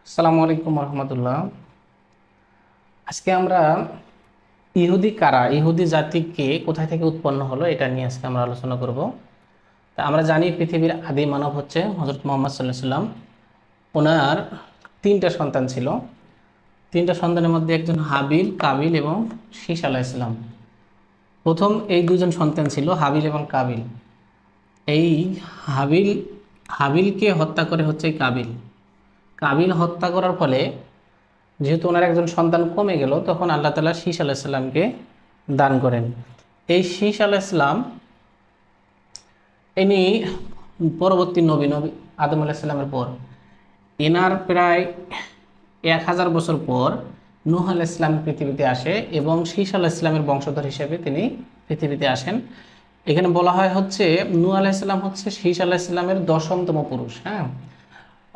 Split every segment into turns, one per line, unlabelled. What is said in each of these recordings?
আসসালামু আলাইকুম রহমতুল্লাহ। আজকে আমরা ইহুদি জাতিকে কোথায় থেকে উৎপন্ন হলো এটা নিয়ে আজকে আমরা আলোচনা করব। তা আমরা জানি পৃথিবীর আদি মানব হচ্ছে হযরত মুহাম্মদ সাল্লাল্লাহু আলাইহি সাল্লাম। ওনার তিনটা সন্তান ছিল। তিনটা সন্তানের মধ্যে একজন হাবিল, কাবিল এবং শীস আলাইহিস সালাম। প্রথম এই দুজন সন্তান ছিল হাবিল এবং কাবিল। এই হাবিল হাবিলকে হত্যা করে হচ্ছে কাবিল। কাবিল হত্যা করার ফলে যেহেতু ওনার একজন সন্তান কমে গেল, তখন আল্লাহ তাআলা শীস আলাইহিসসালামকে দান করেন। এই শীস আলাইহিসসালাম ইনি পরবর্তী নবী আদম আলাইহিসসালামের পর। এনার প্রায় 1000 বছর পর নূহ আলাইহিসসালাম পৃথিবীতে আসে এবং শীস আলাইহিসসালামের বংশধর হিসেবে তিনি পৃথিবীতে আসেন। এখানে বলা হয় হচ্ছে নূহ আলাইহিসসালাম হচ্ছে শীস আলাইহিসসালামের 10মতম পুরুষ। হ্যাঁ,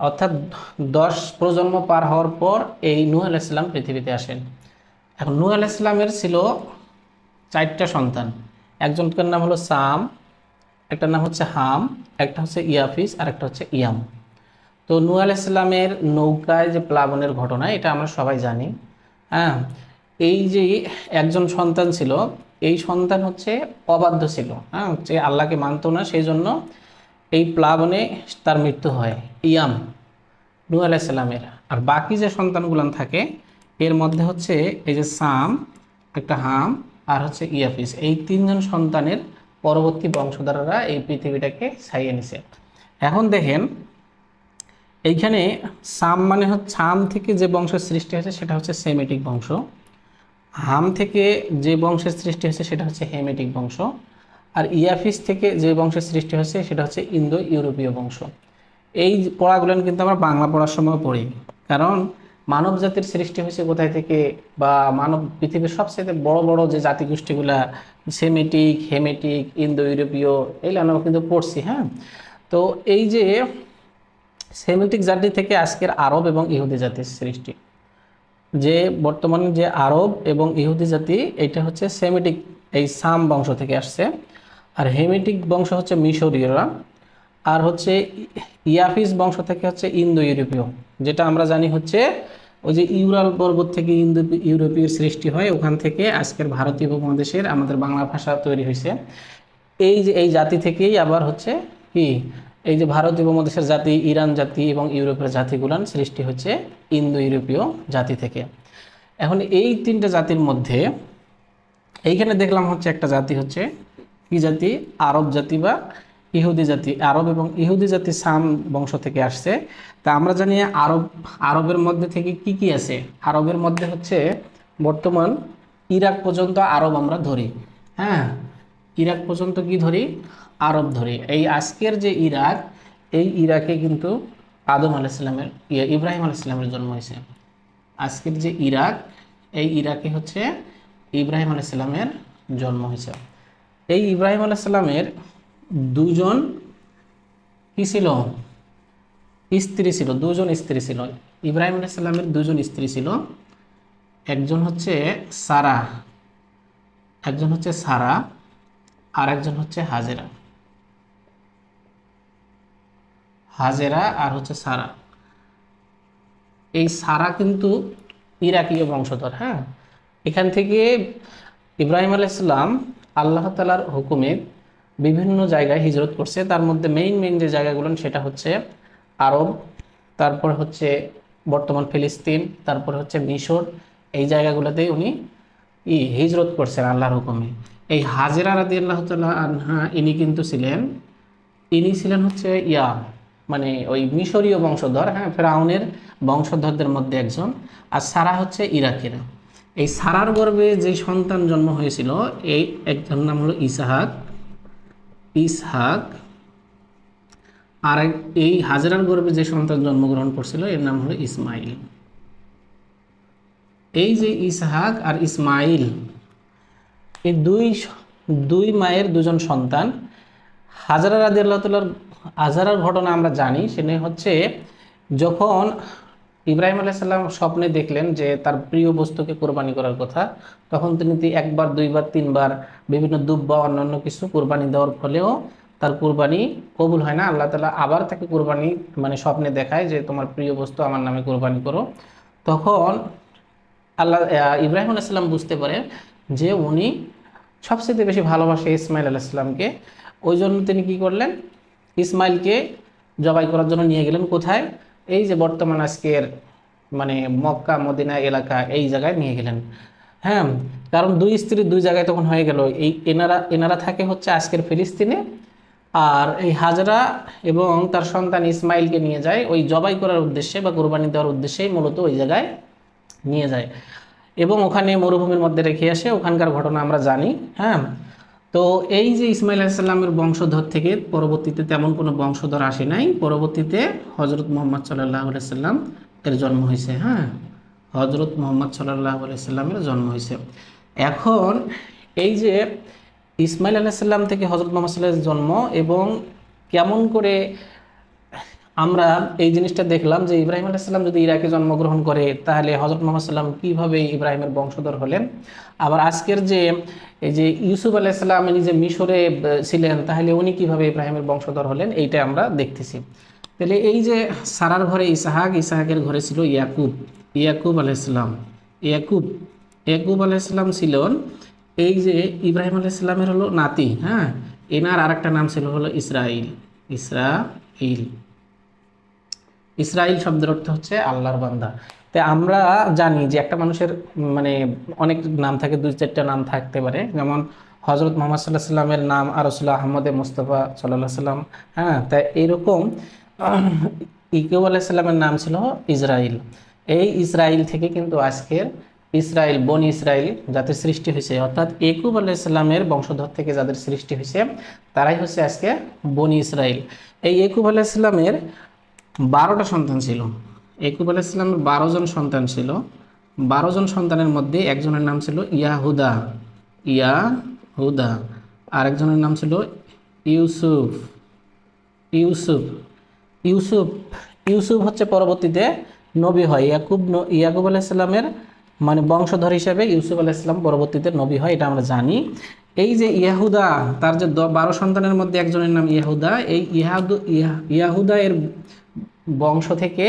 অর্থাৎ 10 প্রজন্ম পার হওয়ার পর এই নূহ আলাইহিস সালাম পৃথিবীতে আসেন। এখন নূহ আলাইহিস সালামের ছিল 4টা সন্তান। একজনকার নাম হলো সাম, একটার নাম হচ্ছে হাম, একটা হচ্ছে ইয়াফিস আর একটা হচ্ছে ইয়াম। তো নূহ আলাইহিস সালামের নৌকায় যে প্লাবনের ঘটনা এটা আমরা সবাই জানি। হ্যাঁ, এই যে একজন সন্তান ছিল, এই সন্তান হচ্ছে অবাধ্য ছিল। হ্যাঁ, যে আল্লাহকে মানতো না, সেই জন্য এই প্লাবনে তার মৃত্যু হয় ইয়াম, নূহ আলাইহিস সালামের। আর বাকি যে সন্তানগুলো থাকে এর মধ্যে হচ্ছে এই যে সাম, একটা হাম আর হচ্ছে ইয়াফিস, এই তিনজন সন্তানের পরবর্তী বংশধররা এই পৃথিবীটাকে ছাইয়ে নিছে। এখন দেখেন এইখানে সাম মানে হচ্ছে সাম থেকে যে বংশের সৃষ্টি হয়েছে সেটা হচ্ছে সেমিটিক বংশ। হাম থেকে যে বংশের সৃষ্টি হয়েছে সেটা হচ্ছে হেমিটিক বংশ। আর ইয়াফিস থেকে যে বংশের সৃষ্টি হয়েছে সেটা হচ্ছে ইন্দো ইউরোপীয় বংশ। এই পড়াগুলো কিন্তু আমরা বাংলা পড়ার সময় পড়ি, কারণ মানব জাতির সৃষ্টি হয়েছে কোথায় থেকে, বা মানব পৃথিবীর সবচেয়ে বড় বড় যে জাতিগোষ্ঠীগুলা সেমিটিক, হেমেটিক, ইন্দো ইউরোপীয়, এইগুলো আমরা কিন্তু পড়ছি। হ্যাঁ, তো এই যে সেমিটিক জাতি থেকে আজকের আরব এবং ইহুদি জাতির সৃষ্টি। যে বর্তমানে যে আরব এবং ইহুদি জাতি এটা হচ্ছে সেমিটিক, এই সাম বংশ থেকে আসছে। আর হেমিটিক বংশ হচ্ছে মিশরীয়রা। আর হচ্ছে ইয়াফিস বংশ থেকে হচ্ছে ইন্দো ইউরোপীয়, যেটা আমরা জানি হচ্ছে ওই যে ইউরাল পর্বত থেকে ইন্দো ইউরোপীয় সৃষ্টি হয়, ওখান থেকে আজকের ভারতীয় উপমহাদেশের আমাদের বাংলা ভাষা তৈরি হয়েছে। এই যে এই জাতি থেকেই আবার হচ্ছে কি, এই যে ভারতীয় উপমহাদেশের জাতি, ইরান জাতি এবং ইউরোপের জাতিগুলান সৃষ্টি হচ্ছে ইন্দো ইউরোপীয় জাতি থেকে। এখন এই তিনটে জাতির মধ্যে এইখানে দেখলাম হচ্ছে একটা জাতি হচ্ছে কি জাতি, আরব জাতি বা ইহুদি জাতি। আরব এবং ইহুদি জাতি সাম বংশ থেকে আসছে। তা আমরা জানি আরবের মধ্যে থেকে কি কি আছে। আরবের মধ্যে হচ্ছে বর্তমান ইরাক পর্যন্ত আরব আমরা ধরি। হ্যাঁ, ইরাক পর্যন্ত কি ধরি, আরব ধরি। এই আজকের যে ইরাক, এই ইরাকে কিন্তু আদম আলাইহিস সালামের ইব্রাহিম আলাইহিস সালামের জন্ম হয়েছে। আজকের যে ইরাক, এই ইরাকে হচ্ছে ইব্রাহিম আলাইহিস সালামের জন্ম হয়েছে। এই ইব্রাহিম আলাইহিস সালামের দুজন কি ছিল, স্ত্রী ছিল, দুজন স্ত্রী ছিল। ইব্রাহিম আলাইহিস সালামের দুজন স্ত্রী ছিল। একজন হচ্ছে সারা, একজন হচ্ছে সারা আর একজন হচ্ছে হাজেরা। হাজেরা আর হচ্ছে সারা। এই সারা কিন্তু ইরাকীয় বংশধর। হ্যাঁ, এখান থেকে ইব্রাহিম আলাইহিস সালাম আল্লাহ তাআলার হুকুমে বিভিন্ন জায়গায় হিজরত করছে। তার মধ্যে মেইন যে জায়গাগুলো সেটা হচ্ছে আরব, তারপর হচ্ছে বর্তমান ফিলিস্তিন, তারপর হচ্ছে মিশর। এই জায়গাগুলোতেই উনি হিজরত করছেন আল্লাহর হুকুমে। এই হাজেরা রাদিয়াল্লাহু তাআলা আনহা ইনি ছিলেন হচ্ছে মানে ওই মিশরীয় বংশধর। হ্যাঁ, ফেরাউনের বংশধরদের মধ্যে একজন। আর সারা হচ্ছে ইরাকের। এই সারার গর্ভে যে সন্তান জন্ম হয়েছিল, এই একজন নাম হলো ইসহাক। ইসহাক আর এই হাজেরার গর্ভে যে সন্তান জন্মগ্রহণ করছিল এর নাম হলো ইসমাইল। এই যে ইসহাক আর ইসমাইল, এই দুই মায়ের দুজন সন্তান। হাজরা রাদিয়াল্লাহু তাআলার হাজরার ঘটনা আমরা জানি। সেটা হচ্ছে যখন ইব্রাহিম আলাইহিস সালাম স্বপ্নে দেখলেন যে তার প্রিয় বস্তুকে কোরবানি করার কথা, তখন তিনি একবার, দুইবার, তিনবার বিভিন্ন দুব্বা অন্যান্য কিছু কোরবানি দেওয়ার ফলেও তার কুরবানি কবুল হয় না। আল্লাহ তাআলা আবার তাকে কুরবানি মানে স্বপ্নে দেখায় যে তোমার প্রিয় বস্তু আমার নামে কুরবানি করো। তখন ইব্রাহিম আলাইহিস সালাম বুঝতে পারে যে উনি সবচেয়ে বেশি ভালোবাসে ইসমাইল আলাইহিস সালামকে। ওই জন্য তিনি কি করলেন, ইসমাইলকে জবাই করার জন্য নিয়ে গেলেন কোথায়, এই যে বর্তমান আজকের মানে মক্কা মদিনা এলাকা এই জায়গায় নিয়ে গেলেন। হ্যাঁ, কারণ দুই স্ত্রী দুই জায়গায় তখন হয়ে গেল। এই এনারা এনারা থাকে হচ্ছে আজকের ফিলিস্তিনে, আর এই হাজরা এবং তার সন্তান ইসমাইলকে নিয়ে যায় ওই জবাই করার উদ্দেশ্যে বা কোরবানি দেওয়ার উদ্দেশ্যেই মূলত ওই জায়গায় নিয়ে যায় এবং ওখানে মরুভূমির মধ্যে রেখে আসে। ওখানকার ঘটনা আমরা জানি। হ্যাঁ, তো এই যে ইসমাইল আলাইহিস সালামের বংশধর থেকে পরবর্তীতে তেমন কোনো বংশধর আসে নাই। পরবর্তীতে হজরত মুহাম্মদ সাল্লাল্লাহু আলাইহি সাল্লাম এর জন্ম হয়েছে। হ্যাঁ, হজরত মুহাম্মদ সাল্লাল্লাহু আলাইহি সাল্লামের জন্ম হয়েছে। এখন এই যে ইসমাইল আলাইহিস সালাম থেকে হজরত মুহাম্মদ সাল্লাল্লাহু আলাইহি জন্ম, এবং কেমন করে আমরা এই জিনিসটা দেখলাম যে ইব্রাহিম আলাইহিস সালাম যদি ইরাকে জন্মগ্রহণ করে তাহলে হযরত মুহাম্মদ সাল্লাম কিভাবে ইব্রাহিমের বংশধর হলেন। আবার আজকের যে এই যে ইউসুফ আলাইহিস সালাম যে মিশরে ছিলেন তাহলে উনি কিভাবে ইব্রাহিমের বংশধর হলেন এইটা আমরা দেখতেছি। তাহলে এই যে সারার ঘরে ইসহাক, ইসহাকের ঘরে ছিল ইয়াকুব, ইয়াকুব আলাইহিস সালাম, ইয়াকুব আলাইহিস সালাম ছিলেন এই যে ইব্রাহিম আলাইহিস সালামের হলো নাতি। হ্যাঁ, এনার আরেকটা নাম ছিল হলো ইসরাইল। ইসরাইল ইসরাইল শব্দের অর্থ হচ্ছে আল্লাহর বান্দা। তাই আমরা জানি যে একটা মানুষের মানে অনেক নাম থাকে, দুই চারটা নাম থাকতে পারে। যেমন হজরত মোহাম্মদ সাল্লাহ সাল্লামের নাম আর ছিল আহমদে মুস্তফা সাল্লাহ সাল্লাম। হ্যাঁ, তাই এইরকম ইকুব আলাইসাল্লামের নাম ছিল ইসরাইল। এই ইসরাইল থেকে কিন্তু আজকের ইসরাইল, বনি ইসরাইল জাতির সৃষ্টি হয়েছে। অর্থাৎ ইয়াকুব আলাইসাল্লামের বংশধর থেকে যাদের সৃষ্টি হয়েছে তারাই হচ্ছে আজকে বনি ইসরাইল। এই ইয়াকুব আলাইসাল্লামের 12টা সন্তান ছিল। ইয়াকুব আলাইহিস সালামের 12 জন সন্তান ছিল। 12 জন সন্তানের মধ্যে একজনের নাম ছিল ইয়াহুদা, আরেকজনের নাম ছিল ইউসুফ। ইউসুফ হচ্ছে পরবর্তীতে নবী হয়। ইয়াকুব আলাইহিস সালামের মানে বংশধর হিসেবে ইউসুফ আলাইহিস সালাম পরবর্তীতে নবী হয়, এটা আমরা জানি। এই যে ইয়াহুদা, তার যে 12 সন্তানের মধ্যে একজনের নাম ইয়াহুদা, এই ইয়াহুদা এর বংশ থেকে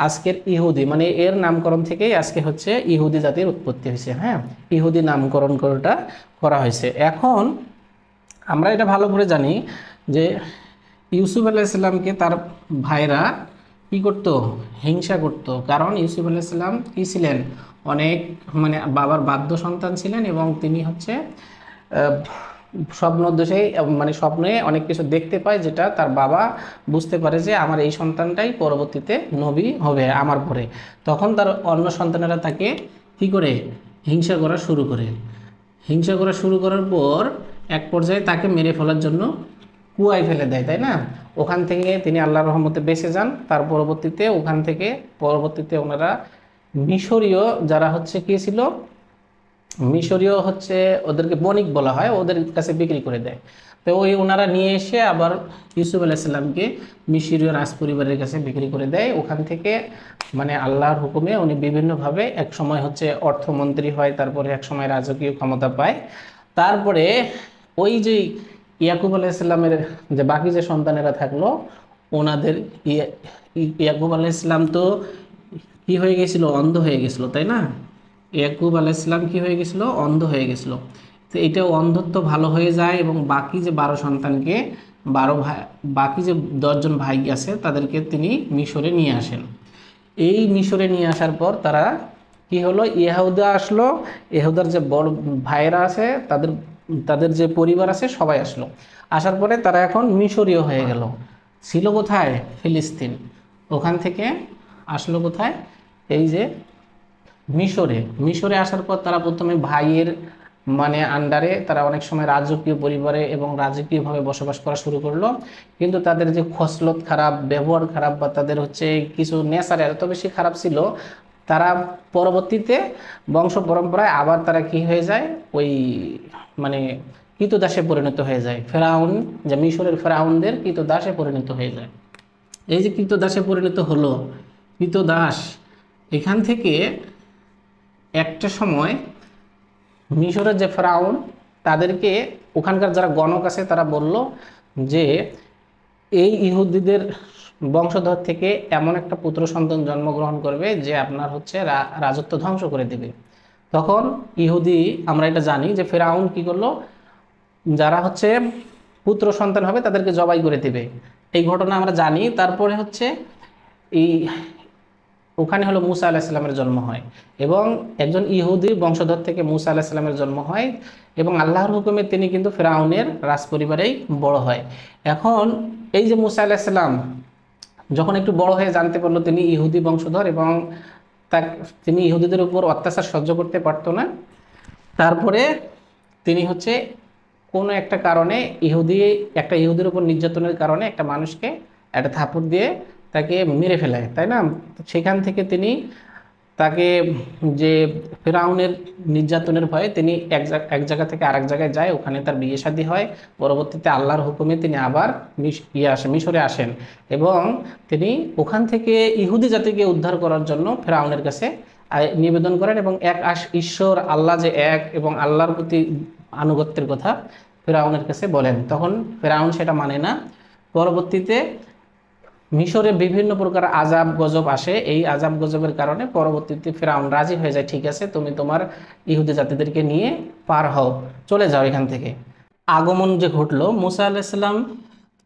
আজকের ইহুদি, মানে এর নামকরণ থেকেই আজকে হচ্ছে ইহুদি জাতির উৎপত্তি হয়েছে। হ্যাঁ, ইহুদি নামকরণ করা হয়েছে। এখন আমরা এটা ভালো করে জানি যে ইউসুফ আলাইহিস সালামকে তার ভাইরা কি করত, হিংসা করত। কারণ ইউসুফ আলাইহিস সালাম কি ছিলেন, অনেক মানে বাবার বাধ্য সন্তান ছিলেন এবং তিনি হচ্ছে স্বপ্ন দোষেই মানে স্বপ্নে অনেক কিছু দেখতে পায় যেটা তার বাবা বুঝতে পারে যে আমার এই সন্তানটাই পরবর্তীতে নবী হবে আমার পরে। তখন তার অন্য সন্তানেরা তাকে কি করে, হিংসা করা শুরু করার পর এক পর্যায়ে তাকে মেরে ফেলার জন্য কুয়ায় ফেলে দেয়, তাই না? ওখান থেকে তিনি আল্লাহর রহমতে বেঁচে যান। তার পরবর্তীতে ওনারা মিশরীয় যারা হচ্ছে কি ছিল, মিশরীয় হচ্ছে ওদেরকে বণিক বলা হয়, ওদের কাছে বিক্রি করে দেয়। তো ওনারা নিয়ে এসে আবার ইউসুফ আলাইহিস সালামকে মিশরীয় রাজ পরিবারের কাছে বিক্রি করে দেয়। ওখান থেকে মানে আল্লাহর হুকুমে উনি বিভিন্নভাবে এক সময় হচ্ছে অর্থমন্ত্রী হয়, তারপরে এক সময় রাজকীয় ক্ষমতা পায়। তারপরে ওই যে ইয়াকুব আলাইহিস সালামের যে বাকি যে সন্তানেরা থাকলো ওনাদের ইয়াকুব আলাইহিস সালাম তো কি হয়ে গেছিল, অন্ধ হয়ে গেছিল, তাই না? ইয়াকুব আলাইহিস সালাম কি হয়ে গেছিল, অন্ধ হয়ে গেছিল। তো এটা অন্ধত্ব ভালো হয়ে যায় এবং বাকি যে 12 সন্তানকে 12 ভাই, বাকি যে 10 জন ভাই আছে তাদেরকে তিনি মিশরে নিয়ে আসেন। এই মিশরে নিয়ে আসার পর তারা কি হলো, ইহুদা আসলো, ইহুদার যে বড় ভাইরা আছে তাদের যে পরিবার আছে সবাই আসলো। আসার পরে তারা এখন মিশরীয় হয়ে গেল। ছিল কোথায়, ফিলিস্তিন। ওখান থেকে আসলো কোথায়, এই যে মিশরে আসার পর তারা প্রথমে ভাইয়ের মানে আন্ডারে তারা অনেক সময় রাজকীয় পরিবারে এবং রাজকীয়ভাবে বসবাস করা শুরু করলো। কিন্তু তাদের যে খসলত খারাপ, ব্যবহার খারাপ বা তাদের হচ্ছে কিছু নেচার এত বেশি খারাপ ছিল, তারা পরবর্তীতে বংশ পরম্পরায় আবার তারা কি হয়ে যায়, ওই মানে কৃতদাসে পরিণত হয়ে যায়। ফেরাউন, যে মিশরের ফেরাউনদের কৃতদাসে পরিণত হয়ে যায়। এই যে কৃতদাসে পরিণত হলো, কৃতদাস, এখান থেকে একটা সময় মিশরের যে ফেরাউন তাদেরকে ওখানকার যারা গণক আছে তারা বলল যে এই ইহুদিদের বংশধর থেকে এমন একটা পুত্র সন্তান জন্মগ্রহণ করবে যে আপনার হচ্ছে রাজত্ব ধ্বংস করে দেবে। তখন ইহুদি, আমরা এটা জানি যে ফেরাউন কি করলো, যারা হচ্ছে পুত্র সন্তান হবে তাদেরকে জবাই করে দেবে, এই ঘটনা আমরা জানি। তারপরে হচ্ছে এই ওখানে হলো মুসা আলাহিসাল্লামের জন্ম হয়, এবং একজন ইহুদি বংশধর থেকে মুসা আলাহিসাল্লামের জন্ম হয়, এবং আল্লাহর হুকুমে তিনি কিন্তু ফেরাউনের রাজপরিবারেই বড় হয়। এখন এই যে মুসা আলাহিসাল্লাম যখন একটু বড় হয়ে জানতে পারলো তিনি ইহুদি বংশধর, এবং তিনি ইহুদিদের উপর অত্যাচার সহ্য করতে পারতো না, তারপরে তিনি হচ্ছে কোনো একটা কারণে একটা ইহুদির উপর নির্যাতনের কারণে একটা মানুষকে একটা থাপড় দিয়ে তাকে মেরে ফেলায়, তাই না? তো সেখান থেকে তিনি তাকে, যে ফেরাউনের নির্যাতনের ভয়ে তিনি এক জায়গা থেকে আরেক জায়গায় যায়, ওখানে তার বিয়ে শাদী হয়। পরবর্তীতে আল্লাহর হুকুমে তিনি আবার মিশরে আসেন, এবং তিনি ওখান থেকে ইহুদি জাতিকে উদ্ধার করার জন্য ফেরাউনের কাছে নিবেদন করেন, এবং ঈশ্বর আল্লাহ যে এক, এবং আল্লাহর প্রতি আনুগত্যের কথা ফেরাউনের কাছে বলেন। তখন ফেরাউন সেটা মানে না। পরবর্তীতে মিশরে বিভিন্ন প্রকার আজাব গজব আসে, এই আজাব গজবের কারণে পরবর্তীতে ফেরাউন রাজি হয়ে যায়, ঠিক আছে তুমি তোমার ইহুদি জাতিদেরকে নিয়ে পার হও, চলে যাও এখান থেকে। আগমন যে ঘটলো মুসা আলাইসাল্লাম,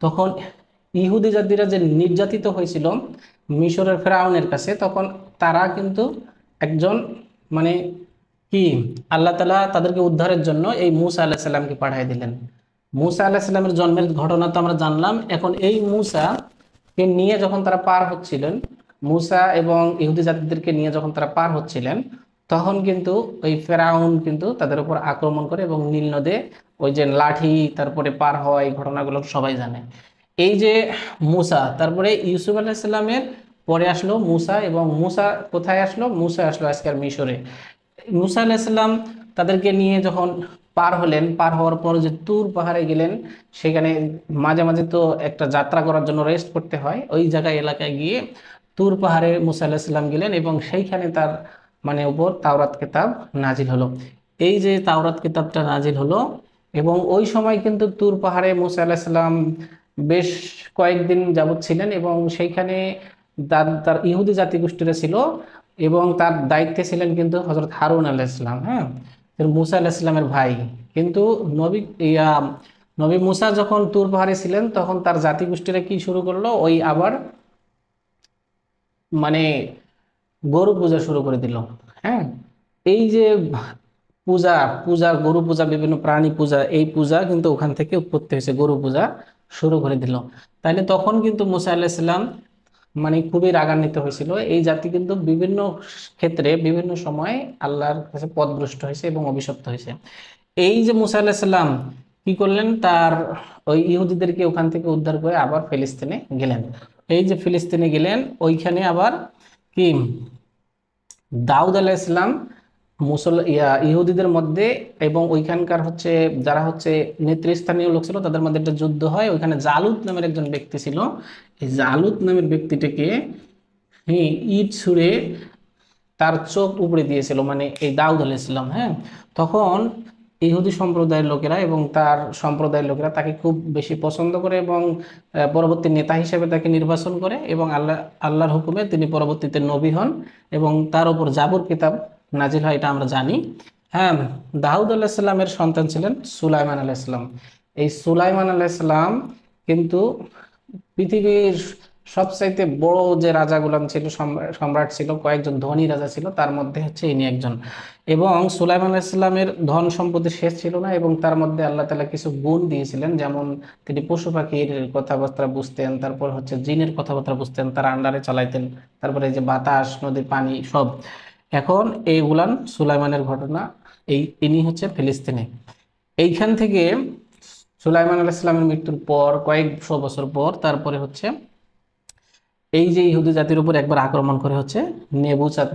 তখন ইহুদি জাতিরা যে নির্যাতিত হয়েছিল মিশরের ফেরাউনের কাছে, তখন তারা কিন্তু একজন, মানে কি, আল্লাহ তাআলা তাদেরকে উদ্ধারের জন্য এই মুসা আলাইসাল্লামকে পাঠিয়ে দিলেন। মুসা আলাহিসাল্লামের জন্মের ঘটনা তো আমরা জানলাম। এখন এই মুসাকে নিয়ে যখন তারা পার হচ্ছিলেন, মুসা এবং ইহুদি জাতিদেরকে নিয়ে যখন তারা পার হচ্ছিলেন, তখন কিন্তু ওই ফেরাউন কিন্তু তাদের উপর আক্রমণ করে, এবং নীল নদে ওই যে লাঠি তারপরে পার হওয়া, এই ঘটনাগুলো সবাই জানে। এই যে মুসা, তারপরে ইউসুফ আলাইসাল্লামের পরে আসলো মুসা, এবং মুসা কোথায় আসলো? মুসা আসলো আজকের মিশরে। মুসা আলাইসাল্লাম তাদেরকে নিয়ে যখন পার হলেন, পার হওয়ার পর যে তুর পাহাড়ে গেলেন, সেখানে মাঝে মাঝে তো একটা যাত্রা করার জন্য রেস্ট করতে হয়, ওই জায়গায় এলাকায় গিয়ে তুর পাহাড়ে মুসা আলাইসাল্লাম গেলেন, এবং সেইখানে তার মানে উপর তাওরাত কিতাব নাজিল হলো। এই যে তাওরাত কিতাবটা নাজিল হলো, এবং ওই সময় কিন্তু তুর পাহাড়ে মুসা আলাইসাল্লাম বেশ কয়েকদিন যাবৎ ছিলেন, এবং সেইখানে তার তার ইহুদি জাতিগোষ্ঠীরা ছিল, এবং তার দায়িত্বে ছিলেন কিন্তু হযরত হারুন আলাইহিস সালাম। হ্যাঁ, মুসা আলাইহিস সালামের ভাই। কিন্তু নবী ইয়া নবী মুসা যখন তুর পাহাড়ে ছিলেন, তখন তার জাতিগোষ্ঠীরা কি শুরু করলো, ওই আবার মানে গরু পূজা শুরু করে দিল। হ্যাঁ, এই যে পূজা পূজা গরু পূজা, বিভিন্ন প্রাণী পূজা, এই পূজা কিন্তু ওখান থেকে উৎপত্তি হয়েছে, গরু পূজা শুরু করে দিল। তাইলে তখন কিন্তু মুসা আলাইহিস সালাম মানে খুবই রাগান্বিত হয়েছিল। এই জাতি কিন্তু বিভিন্ন ক্ষেত্রে বিভিন্ন সময় আল্লাহর কাছে পথভ্রষ্ট হয়েছে এবং অভিশপ্ত হয়েছে। এই যে মুসা আলাইহিস সালাম কি করলেন, তার ওই ইহুদিদেরকে ওখান থেকে উদ্ধার করে আবার ফিলিস্তিনে গেলেন। এই যে ফিলিস্তিনে গেলেন, ওইখানে আবার কি দাউদ আলাইহিস সালাম ইহুদিদের মধ্যে, এবং ওইখানকার হচ্ছে যারা হচ্ছে নেতৃস্থানীয় লোক ছিল, তাদের মধ্যে একটা যুদ্ধ হয়। ওইখানে জালুত নামের একজন ব্যক্তি ছিল। এই জালুত নামের ব্যক্তিটাকে ইট ছুঁড়ে তার চোখ উপড়ে দিয়েছিল, মানে এই দাউদ আলাইহিস সালাম। হ্যাঁ, তখন ইহুদি সম্প্রদায়ের লোকেরা এবং তার সম্প্রদায়ের লোকেরা তাকে খুব বেশি পছন্দ করে, এবং পরবর্তী নেতা হিসেবে তাকে নির্বাচন করে, এবং আল্লাহর হুকুমে তিনি পরবর্তীতে নবী হন, এবং তার উপর জাবুর কিতাব নাজিল হয়, এটা আমরা জানি। হ্যাঁ, দাউদ আলাইহিস সালামের সন্তান ছিলেন সুলাইমান আলাইহিস সালাম। এই সুলাইমান আলাইহিস সালাম কিন্তু পৃথিবীর সবচাইতে বড় যে রাজা গুলাম ছিল, সম্রাট ছিল, কয়েকজন ধনী রাজা ছিল, তার মধ্যে হচ্ছে ইনি একজন। এবং সুলাইমান আলাইহিস সালামের ধন সম্পত্তি শেষ ছিল না, এবং তার মধ্যে আল্লাহ তাআলা কিছু গুণ দিয়েছিলেন, যেমন তিনি পশু পাখির কথাবার্তা বুঝতেন, তারপর হচ্ছে জিনের কথাবার্তা বুঝতেন, তার আন্ডারে চালাইতেন, তারপরে এই যে বাতাস, নদীর পানি সব। এখন এইগুলান সুলাইমানের ঘটনা। ইনি হচ্ছে ফিলিস্তিনে। এইখান থেকে সুলাইমান আলাইহিস সালামের মৃত্যুর পর কয়েকশো বছর পর তারপরে হচ্ছে এই যে ইহুদি জাতির উপর একবার আক্রমণ করে হচ্ছে নেবুচাঁদ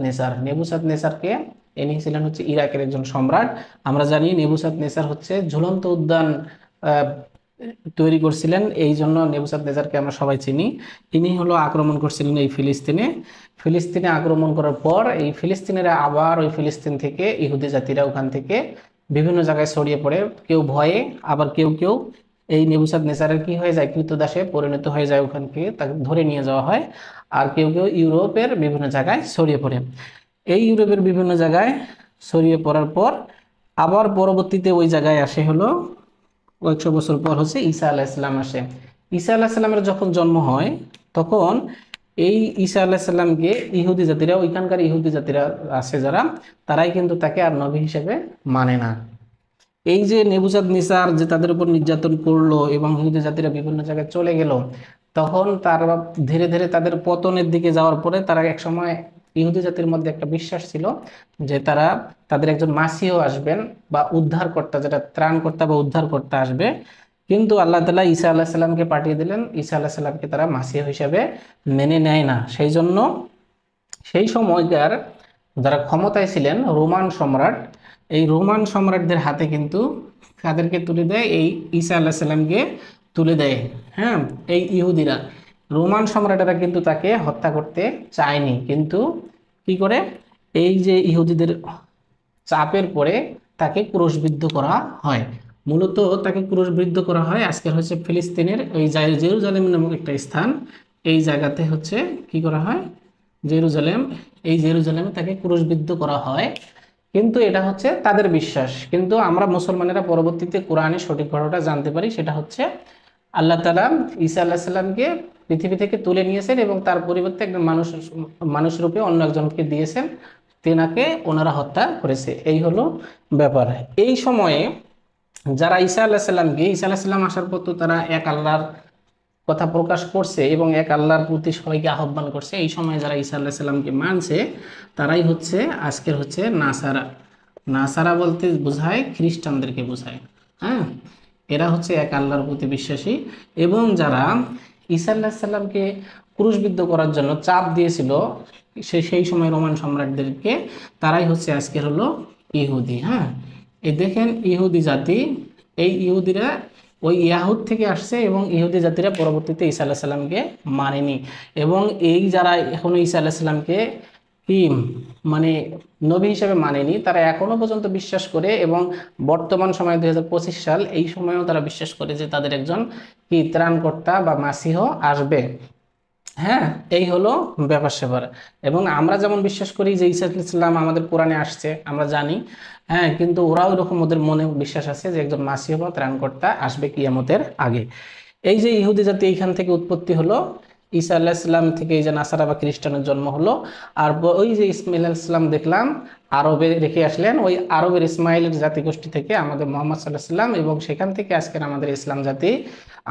নেসারকে। ইনি ছিলেন হচ্ছে ইরাকের একজন সম্রাট। আমরা জানি নেবুচাঁদ নেসার হচ্ছে ঝুলন্ত উদ্যান আহ, তৈরি করছিলেন, এই জন্য নেবুচাঁদ নেসারকে আমরা সবাই চিনি। ইনি হলো আক্রমণ করছিলেন এই ফিলিস্তিনে। ফিলিস্তিনে আক্রমণ করার পর এই ফিলিস্তিনিরা আবার ওই ফিলিস্তিন থেকে ইহুদি জাতিরা ওখান থেকে বিভিন্ন জায়গায় ছড়িয়ে পড়ে, কেউ ভয়ে, আবার কেউ কেউ এই নেবুকাদনেছারের কি হয়ে যায়, কৃতদাসে পরিণত হয়ে যায়, ওখানকে তাকে ধরে নিয়ে যাওয়া হয়। আর কেউ কেউ ইউরোপের বিভিন্ন জায়গায় ছড়িয়ে পড়ে। এই ইউরোপের বিভিন্ন জায়গায় ছড়িয়ে পড়ার পর আবার পরবর্তীতে ওই জায়গায় আসে হলো কয়েকশো বছর পর হচ্ছে ঈসা আলাইহিসসালাম আসে। ঈসা আলাইহিসসালামের যখন জন্ম হয় তখন এই ঈসা আলাইহিসসালামকে ইহুদি জাতিরা, ওইখানকার ইহুদি জাতিরা আছে যারা, তারাই কিন্তু তাকে আর নবী হিসেবে মানে না। এই যে নেবুকাদনেছার যে তাদের উপর নির্যাতন করলো এবং ইহুদি জাতিরা বিভিন্ন জায়গায় চলে গেল, তখন তারা ধীরে ধীরে তাদের পতনের দিকে যাওয়ার পরে তারা এক সময় ইহুদি জাতির মধ্যে একটা বিশ্বাস ছিল যে তারা, তাদের একজন মাসিও আসবেন বা উদ্ধারকর্তা, যেটা ত্রাণকর্তা বা উদ্ধারকর্তা আসবে। কিন্তু আল্লাহ তাআলা ঈসা আলাইহিস সালামকে পাঠিয়ে দিলেন, ঈসা আলাইহিস সালামকে তারা মাসিহ হিসেবে মেনে নেয় না। সেই জন্য সেই সময়কার যারা ক্ষমতায় ছিলেন রোমান সম্রাট, এই রোমান সম্রাটদের হাতে কিন্তু কাদেরকে তুলে দেয়, এই ঈসা আলাইহিস সালামকে তুলে দেয়। হ্যাঁ, এই ইহুদিরা, রোমান সম্রাটেরা কিন্তু তাকে হত্যা করতে চায়নি, কিন্তু কি করে, এই যে ইহুদিদের চাপের পরে তাকে ক্রুশবিদ্ধ করা হয়। মূলত তাকে ক্রুশবিদ্ধ করা হয় আজকের হচ্ছে ফিলিস্তিনের ওই জেরুজালেম নামক একটা স্থান, এই জায়গাতে হচ্ছে কি করা হয়, জেরুজালেম, এই জেরুজালেমে তাকে ক্রুশবিদ্ধ করা হয়। কিন্তু এটা হচ্ছে তাদের বিশ্বাস, কিন্তু আমরা মুসলমানেরা পরবর্তীতে কোরআনের সঠিক ঘটনাটা জানতে পারি। সেটা হচ্ছে আল্লাহ তাআলা ঈসা আলাইহিস সালামকে পৃথিবী থেকে তুলে নিয়েছেন এবং তার পরিবর্তে একজন মানুষ রূপে অন্য একজনকে দিয়েছেন, তেনাকে ওনারা হত্যা করেছে। এই হলো ব্যাপার। এই সময়ে যারা ঈসা আলাইহিস সালামকে, ঈসা আলাইহিস সালাম আসার পর তো তারা এক আল্লাহর কথা প্রকাশ করছে এবং এক আল্লাহর প্রতি সবাইকে আহ্বান করছে। এই সময় যারা ঈসা আলাইহিস সালামকে মানছে তারাই হচ্ছে আজকের হচ্ছে নাসারা। নাসারা বলতে বোঝায় খ্রিস্টানদেরকে বোঝায়। হ্যাঁ, এরা হচ্ছে এক আল্লাহর প্রতি বিশ্বাসী। এবং যারা ঈসা আলাইহিস সালামকে ক্রুশবিদ্ধ করার জন্য চাপ দিয়েছিল সেই সময় রোমান সম্রাটদেরকে, তারাই হচ্ছে আজকের হলো ইহুদি। হ্যাঁ, এই দেখেন ইহুদি জাতি, এই ইহুদিরা ওই ইয়াহুদ থেকে আসছে এবং ইহুদি জাতিরা পরবর্তীতে ঈসা আলাইহিস সালামকে মানেনি। এবং এই যারা এখনো ঈসা আলাইহিস সালামকে কি মানে নবী হিসেবে মানেনি, তারা এখনো পর্যন্ত বিশ্বাস করে এবং বর্তমান সময় 2025 সাল, এই সময়েও তারা বিশ্বাস করে যে তাদের একজন কি ত্রাণকর্তা বা মাসিহ আসবে। হ্যাঁ, এই হলো ব্যাপার স্যাপার। এবং আমরা যেমন বিশ্বাস করি যে ঈসা আলাইহিস সালাম আমাদের কোরআনে আসছে, আমরা জানি। হ্যাঁ, কিন্তু ওরাও এরকম, ওদের মনে বিশ্বাস আছে যে একজন মাসিহ বা ত্রাণকর্তা আসবে কিয়ামতের আগে। এই যে ইহুদি জাতি এইখান থেকে উৎপত্তি হলো, ঈসা আলাইহিস সালাম থেকে এই যে নাসারা বা খ্রিস্টানের জন্ম হলো। আর ওই যে ইসমাইল আলাইহিস সালাম দেখলাম আরবে রেখে আসলেন, ওই আরবের ইসমাইলের জাতিগোষ্ঠী থেকে আমাদের মুহাম্মদ সাল্লাল্লাহু আলাইহি সাল্লাম, এবং সেখান থেকে আজকের আমাদের ইসলাম জাতি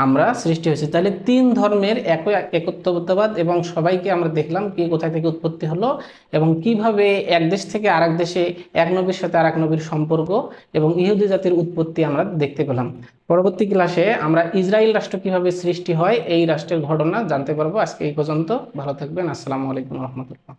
আমরা সৃষ্টি হয়েছি। তাহলে তিন ধর্মের একত্ববাদ, এবং সবাইকে আমরা দেখলাম কি কোথায় থেকে উৎপত্তি হলো এবং কিভাবে এক দেশ থেকে আরেক দেশে এক নবীর সাথে আরেক নবীর সম্পর্ক এবং ইহুদি জাতির উৎপত্তি আমরা দেখতে পেলাম। পরবর্তী ক্লাসে আমরা ইসরায়েল রাষ্ট্র কিভাবে সৃষ্টি হয় এই রাষ্ট্রের ঘটনা জানতে পারবো। আজকে এই পর্যন্ত, ভালো থাকবেন। আসসালামু আলাইকুম রহমতুল্লাহ।